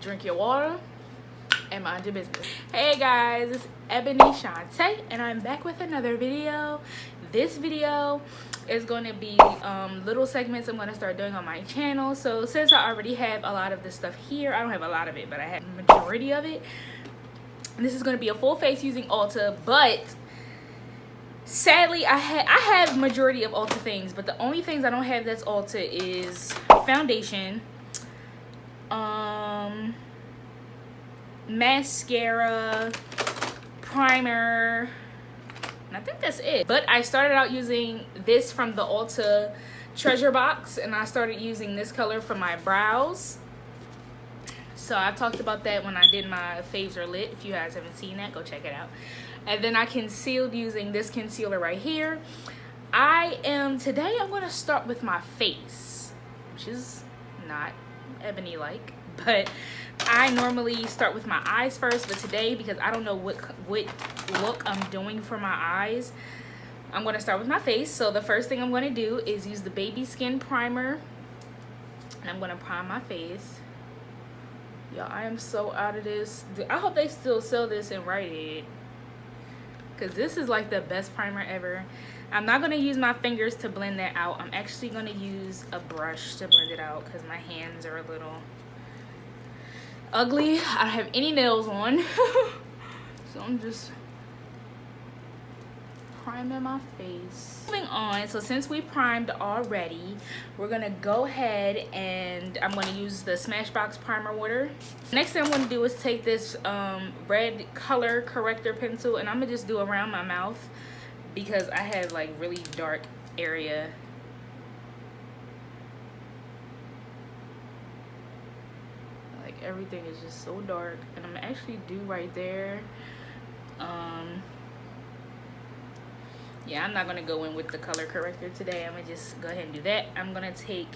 drink your water, and mind your business. Hey guys, it's Eboni Chauntae, and I'm back with another video. This video is going to be little segments I'm going to start doing on my channel. So since I already have a lot of this stuff here, I don't have a lot of it, but I have the majority of it. This is going to be a full face using ULTA, but sadly I have majority of ULTA things, but the only things I don't have that's ULTA is foundation, mascara, primer, and I think that's it. But I started out using this from the ULTA treasure box, and I started using this color for my brows. So I talked about that when I did my faves are lit. If you guys haven't seen that, go check it out. And then I concealed using this concealer right here. Today I'm gonna start with my face, which is not Ebony like, but I normally start with my eyes first. But today, because I don't know what look I'm doing for my eyes, I'm gonna start with my face. So the first thing I'm gonna do is use the baby skin primer, and I'm gonna prime my face. Y'all, I am so out of this. I hope they still sell this in Rite Aid, because this is like the best primer ever. I'm not going to use my fingers to blend that out. I'm actually going to use a brush to blend it out because my hands are a little ugly. I don't have any nails on. So I'm just priming my face. Moving on, so since we primed already, we're gonna go ahead and I'm gonna use the Smashbox primer water. Next thing I'm gonna do is take this red color corrector pencil, and I'm gonna just do around my mouth because I have like really dark area. Like everything is just so dark, and I'm gonna actually do right there. Yeah, I'm not gonna go in with the color corrector today. I'm gonna just go ahead and do that. I'm gonna take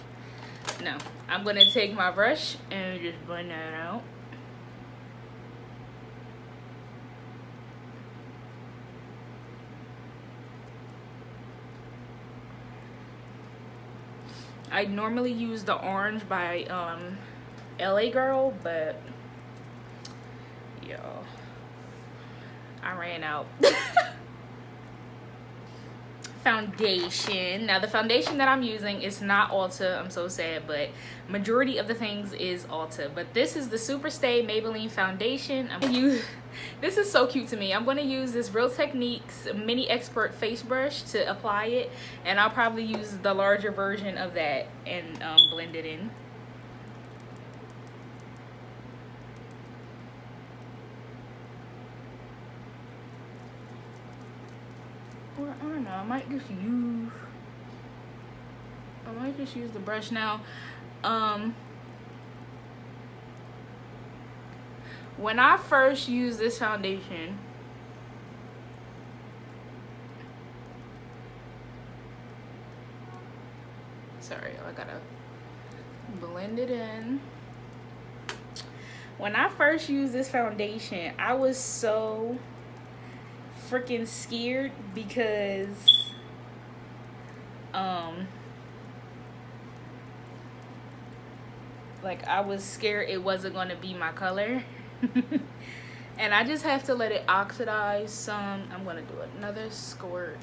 my brush and just blend that out. I normally use the orange by LA Girl, but y'all, I ran out. Foundation. Now the foundation that I'm using is not ULTA. I'm so sad, but majority of the things is ULTA. But this is the Superstay Maybelline foundation. This is so cute to me. I'm going to use this Real Techniques Mini Expert face brush to apply it, and I'll probably use the larger version of that and blend it in. I don't know, I might just use the brush now. When I first used this foundation, sorry, I gotta blend it in. When I first used this foundation, I was so freaking scared because like I was scared it wasn't going to be my color. And I just have to let it oxidize some. I'm going to do another squirt,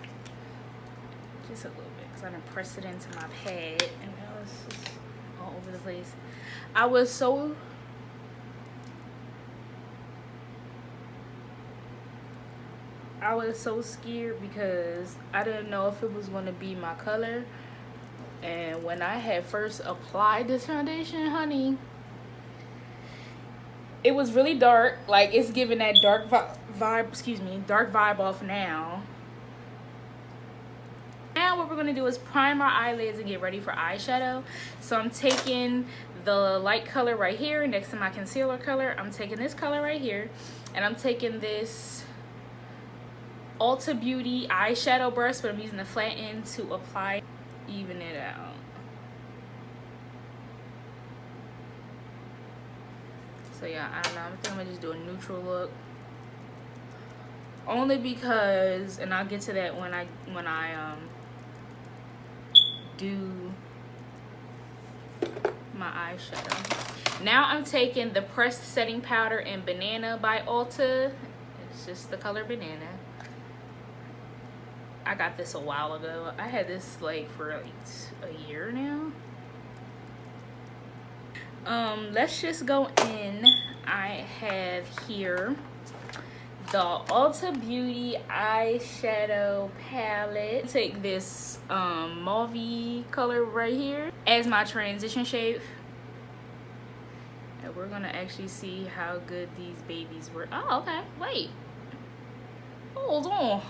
just a little bit, because I'm going to press it into my pad, and now it's just all over the place. I was so scared because I didn't know if it was going to be my color. And when I had first applied this foundation, honey, it was really dark. Like, it's giving that dark vibe off now. Now what we're going to do is prime our eyelids and get ready for eyeshadow. So I'm taking the light color right here next to my concealer color. I'm taking this color right here, and I'm taking this Ulta Beauty eyeshadow brush, but I'm using the flat end to apply, even it out. So yeah, I don't know, I think I'm gonna just do a neutral look, only because, and I'll get to that when I do my eyeshadow. Now I'm taking the pressed setting powder in Banana by Ulta. It's just the color Banana. I got this a while ago. I had this like for like a year now. Let's just go in. I have here the Ulta Beauty eyeshadow palette. Take this mauve color right here as my transition shade. And we're gonna actually see how good these babies were. Oh, okay, wait. Hold on.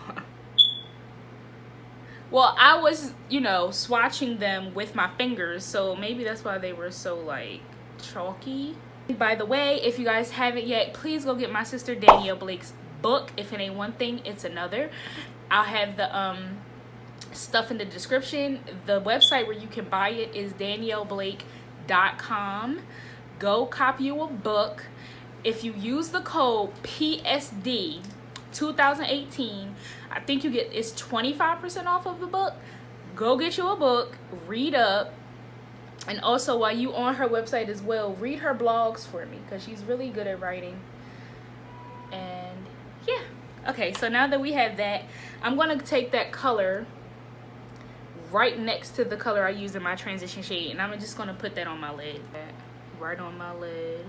Well, I was, you know, swatching them with my fingers, so maybe that's why they were so like chalky. By the way, if you guys haven't yet, please go get my sister Danielle Blake's book. If it ain't one thing, it's another. I'll have the stuff in the description. The website where you can buy it is danielleblake.com. Go copy you a book. If you use the code PSD 2018, I think you get, it's 25% off of the book. Go get you a book, read up. And also, while you on her website as well, read her blogs for me, because she's really good at writing. And yeah, okay, so now that we have that, I'm going to take that color right next to the color I used in my transition shade, and I'm just going to put that on my lid. Right on my lid.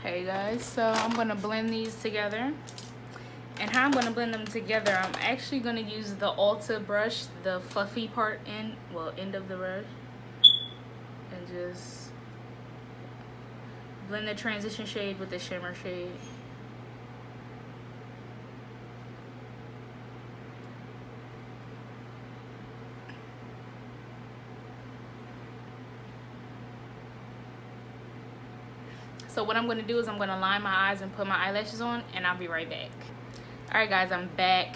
Okay guys, so I'm gonna blend these together. And how I'm gonna blend them together, I'm actually gonna use the Ulta brush, the fluffy part end of the brush, and just blend the transition shade with the shimmer shade. So what I'm going to do is I'm going to line my eyes and put my eyelashes on, and I'll be right back. Alright guys, I'm back.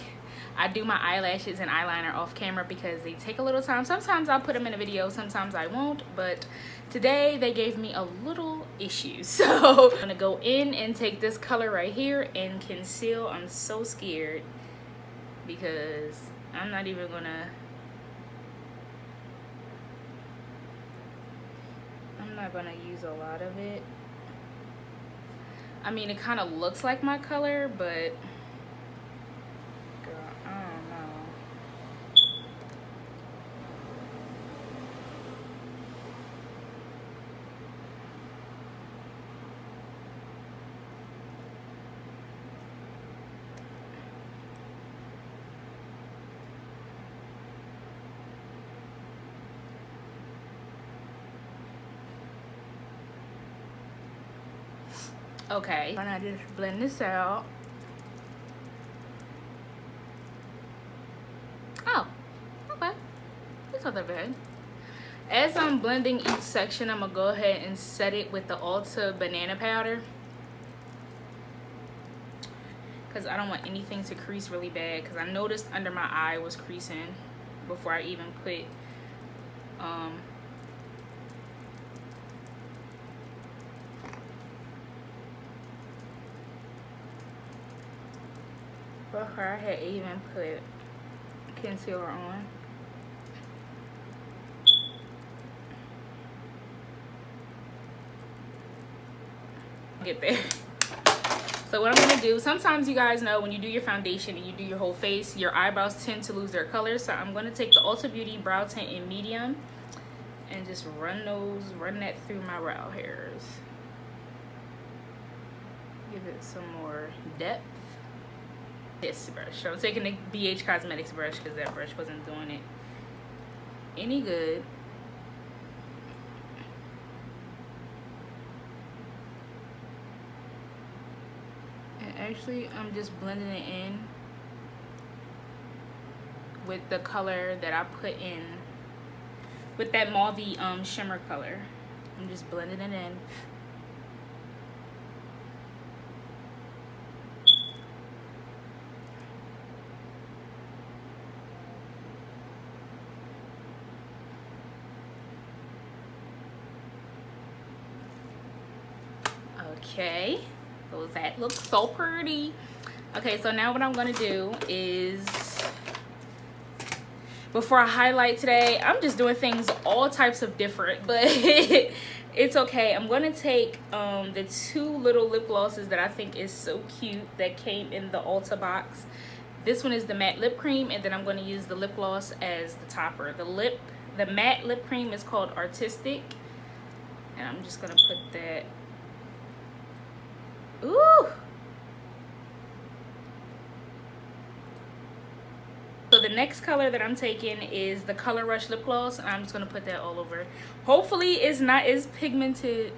I do my eyelashes and eyeliner off camera because they take a little time. Sometimes I'll put them in a video, sometimes I won't, but today they gave me a little issue. So I'm going to go in and take this color right here and conceal. I'm so scared because I'm not even going to... I'm not going to use a lot of it. I mean, it kind of looks like my color, but girl, I don't know. Okay, and I just blend this out. Oh, okay, it's not that bad. As I'm blending each section, I'm gonna go ahead and set it with the Ulta banana powder, because I don't want anything to crease really bad, because I noticed under my eye was creasing before I even put before I had even put concealer on. Get there. So what I'm gonna do, sometimes you guys know when you do your foundation and you do your whole face, your eyebrows tend to lose their color. So I'm gonna take the Ulta Beauty brow tint in medium and just run that through my brow hairs. Give it some more depth. This brush. So I'm taking the BH Cosmetics brush because that brush wasn't doing it any good. And actually, I'm just blending it in with the color that I put in, with that mauve shimmer color. I'm just blending it in. Okay, so that looks so pretty. Okay, so now what I'm gonna do is, before I highlight today, I'm just doing things all types of different, but it's okay. I'm gonna take the two little lip glosses that I think is so cute that came in the Ulta box. This one is the matte lip cream, and then I'm gonna use the lip gloss as the topper. The matte lip cream is called Artistic, and I'm just gonna put that. Ooh! So the next color that I'm taking is the Color Rush lip gloss, and I'm just gonna put that all over. Hopefully it's not as pigmented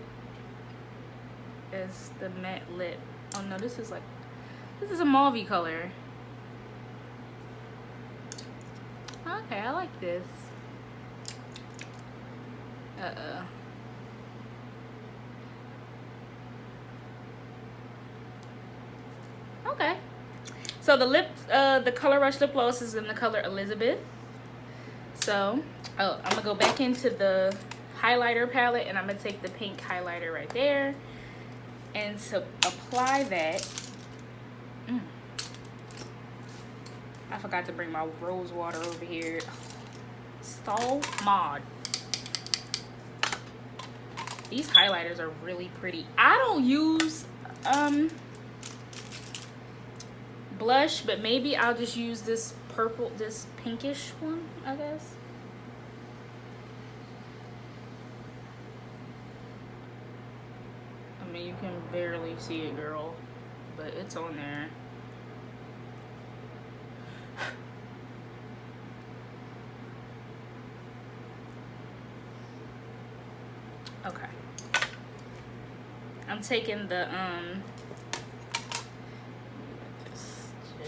as the matte lip. Oh no, this is a mauve color. Okay, I like this. Okay. So the Color Rush lip gloss is in the color Elizabeth. So, I'm gonna go back into the highlighter palette, and I'm gonna take the pink highlighter right there. And to apply that, I forgot to bring my rose water over here. So mod. These highlighters are really pretty. I don't use blush, but maybe I'll just use this pinkish one, I guess. I mean, you can barely see it, girl, but it's on there. Okay. I'm taking the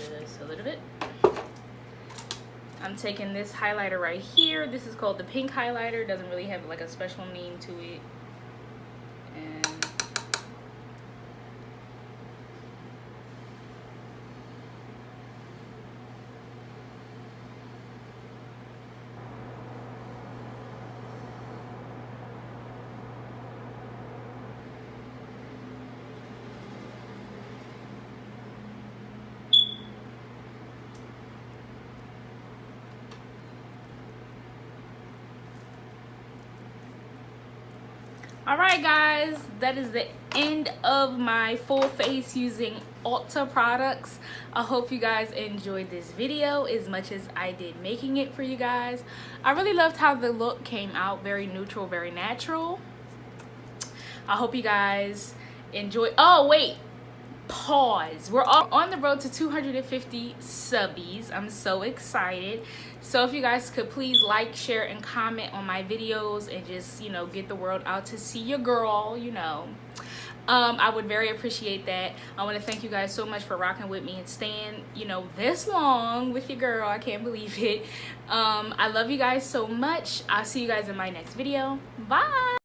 just a little bit. I'm taking this highlighter right here. This is called the pink highlighter. Doesn't really have like a special name to it. And alright guys, that is the end of my full face using Ulta products. I hope you guys enjoyed this video as much as I did making it for you guys. I really loved how the look came out, very neutral, very natural. I hope you guys enjoy. Oh wait, pause. We're all on the road to 250 subbies. I'm so excited. So if you guys could please like, share, and comment on my videos, and just, you know, get the world out to see your girl, you know. I would very appreciate that. I want to thank you guys so much for rocking with me and staying, you know, this long with your girl. I can't believe it. I love you guys so much. I'll see you guys in my next video. Bye.